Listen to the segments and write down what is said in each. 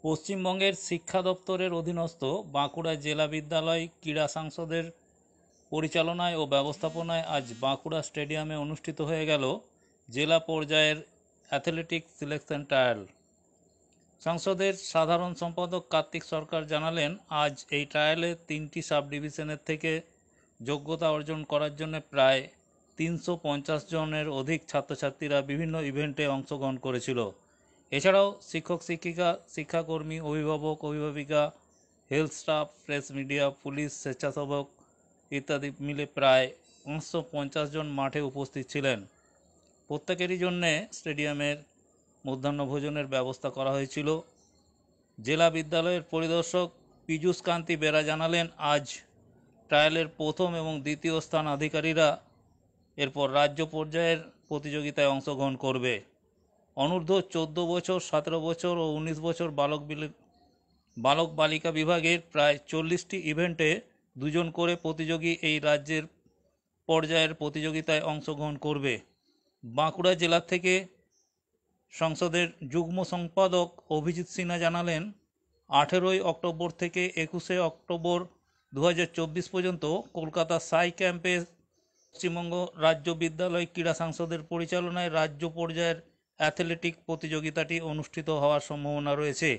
পশ্চিমবঙ্গের শিক্ষা দপ্তরের অধীনস্থ বাঁকুড়া জেলা বিদ্যালয় ক্রীড়া সংসদের পরিচালনায় ও ব্যবস্থাপনায় আজ বাঁকুড়া স্টেডিয়ামে অনুষ্ঠিত হয়ে গেল জেলা পর্যায়ের অ্যাথলেটিক্স সিলেকশন ট্রায়াল। সংসদের সাধারণ সম্পাদক কার্তিক সরকার জানালেন, আজ এই ট্রায়ালে 3টি সাব ডিভিশনের থেকে যোগ্যতা অর্জন করার জন্য প্রায় 350 জনের অধিক ছাত্রছাত্রীরা বিভিন্ন ইভেন্টে অংশগ্রহণ করেছিল। এছাড়াও শিক্ষক শিক্ষিকা, শিক্ষাকর্মী, অভিভাবক অভিভাবিকা, health staff, press media, police, স্বেচ্ছাসেবক ইত্যাদি মিলে প্রায় 550 জন মাঠে উপস্থিত ছিলেন। প্রত্যেকেরই জন্যে স্টেডিয়ামের মধ্যাহ্নভোজনের ব্যবস্থা করা হয়েছিল। জেলা বিদ্যালয়ের পরিদর্শক পীযূষ কান্তি বেরা জানালেন, আজ ট্রায়ালের প্রথম এবং দ্বিতীয় স্থান অধিকারীরা এরপর রাজ্য পর্যায়ের প্রতিযোগিতায় অংশগ্রহণ করবে। অনূর্ধ্ব 14 বছর, 17 বছর ও 19 বছর বালক বালিকা বিভাগের প্রায় 40টি ইভেন্টে 2 জন করে প্রতিযোগী এই রাজ্যের পর্যায়ের প্রতিযোগিতায় অংশগ্রহণ করবে। বাঁকুড়া জেলা থেকে সংসদের যুগ্ম সম্পাদক অভিজিৎ সিনহা জানালেন, 18 অক্টোবর থেকে 21 অক্টোবর 2024 পর্যন্ত কলকাতা সাই ক্যাম্পে পশ্চিমবঙ্গ রাজ্য বিদ্যালয় ক্রীড়া সংসদের পরিচালনায় রাজ্য পর্যায়ের অ্যাথলেটিক প্রতিযোগিতাটি অনুষ্ঠিত হওয়ার সম্ভাবনা রয়েছে।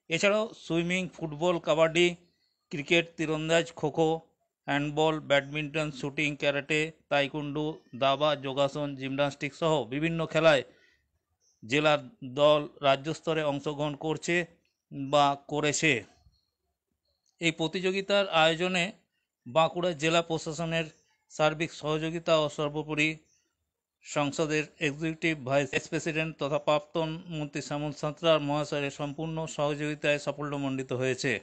এছাড়াও সুইমিং, ফুটবল, কাবাডি, ক্রিকেট, তীরন্দাজ, kho kho, handball, badminton, shooting, karate, taekwondo, দাবা, যোগাসন, জিমন্যাস্টিক সহ বিভিন্ন খেলায় জেলার দল রাজ্য স্তরে অংশগ্রহণ করছে বা করেছে। এই প্রতিযোগিতার আয়োজনে বাঁকুড়া জেলা প্রশাসনের সার্বিক সহযোগিতা ও সর্বোপরি সংসদের এক্সিকিউটিভ ভাইস প্রেসিডেন্ট তথা প্রাক্তন মন্ত্রী শ্যামল সাঁতরা মহাশয়ের সম্পূর্ণ সহযোগিতায় সাফল্যমণ্ডিত হয়েছে।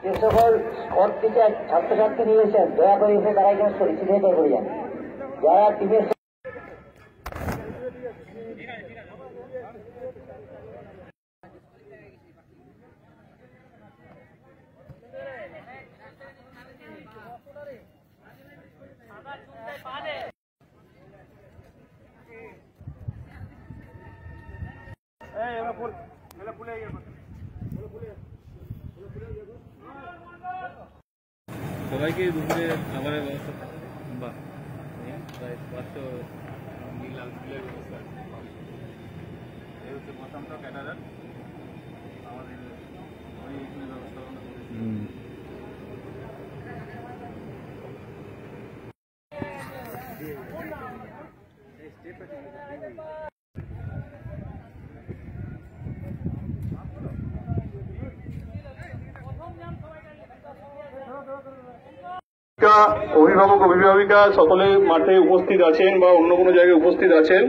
যে সকল স্কট থেকে ছাত্রছাত্রী নিয়েছেন, দয়া করে এসে তারা একজন সিগনেচার করে যান। যারা টিমের সবাইকে দুপুরে খাবারের ব্যবস্থা বা প্রায় 500 মিলের ব্যবস্থা আছে। এই হচ্ছে প্রথমটা ক্যাটারার আমাদের এখানে ব্যবস্থাপনা করেছি। অভিভাবক অভিভাবিকা সকলে মাঠে উপস্থিত আছেন বা অন্য কোনো জায়গায় উপস্থিত আছেন,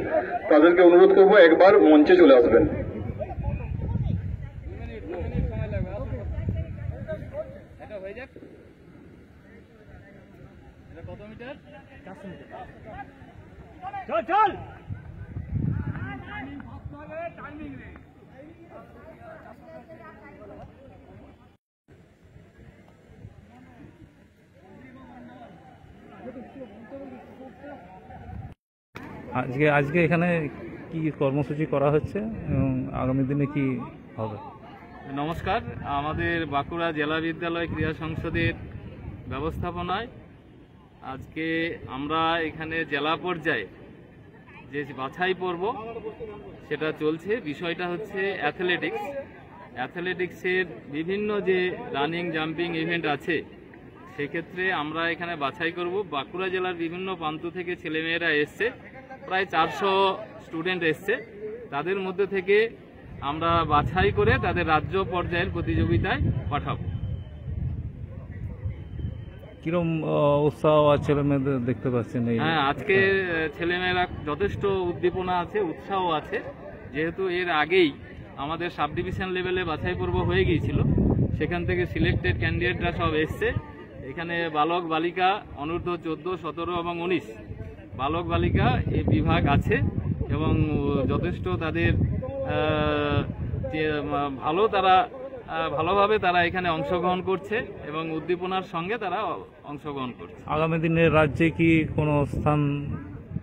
তাদেরকে অনুরোধ করবো একবার মঞ্চে চলে আসবেন। কত মিটার? 400 মিটার। চল টাইমিং নেই। আজকে এখানে কি কর্মসূচি করা হচ্ছে এবং আগামী দিনে কি হবে? নমস্কার, আমাদের বাঁকুড়া জেলা বিদ্যালয় ক্রীড়া সংসদের ব্যবস্থাপনায় আজকে আমরা এখানে জেলা পর্যায়ে যে বাছাই পর্ব সেটা চলছে। বিষয়টা হচ্ছে অ্যাথলেটিক্সের বিভিন্ন যে রানিং, জাম্পিং ইভেন্ট আছে, সেক্ষেত্রে আমরা এখানে বাছাই করব। বাঁকুড়া জেলার বিভিন্ন প্রান্ত থেকে ছেলেমেয়েরা এসছে, প্রায় 400 স্টুডেন্ট এসছে। তাদের মধ্যে থেকে আমরা বাছাই করে তাদের রাজ্য পর্যায়ের প্রতিযোগিতায় পাঠাবো। কিরকম উৎসাহ আর ছেলেমেয়েদের দেখতে পাচ্ছেন? হ্যাঁ, আজকে ছেলেমেয়েরা যথেষ্ট উদ্দীপনা আছে, উৎসাহ আছে, যেহেতু এর আগেই আমাদের সাব ডিভিশন লেভেলে বাছাই পর্ব হয়ে গিয়েছিল। সেখান থেকে সিলেক্টেড ক্যান্ডিডেটরা সব এসছে। এখানে বালক বালিকা অনূর্ধ্ব 14, 17 এবং 19 বালক বালিকা এই বিভাগ আছে এবং যথেষ্ট তাদের ভালোভাবে তারা এখানে অংশগ্রহণ করছে এবং উদ্দীপনার সঙ্গে তারা অংশগ্রহণ করছে। আগামী দিনে রাজ্যে কি কোনো স্থান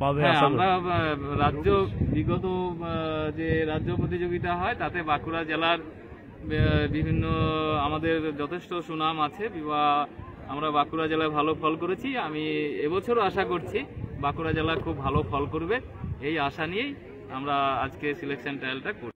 পাবে? হ্যাঁ, আমরা রাজ্য বিগত যে রাজ্য প্রতিযোগিতা হয় তাতে বাঁকুড়া জেলার বিভিন্ন আমাদের যথেষ্ট সুনাম আছে। আমরা বাঁকুড়া জেলায় ভালো ফল করেছি। আমি এবছরও আশা করছি বাঁকুড়া জেলা খুব ভালো ফল করবে। এই আশা নিয়েই আমরা আজকে সিলেকশন ট্রায়ালটা করছি।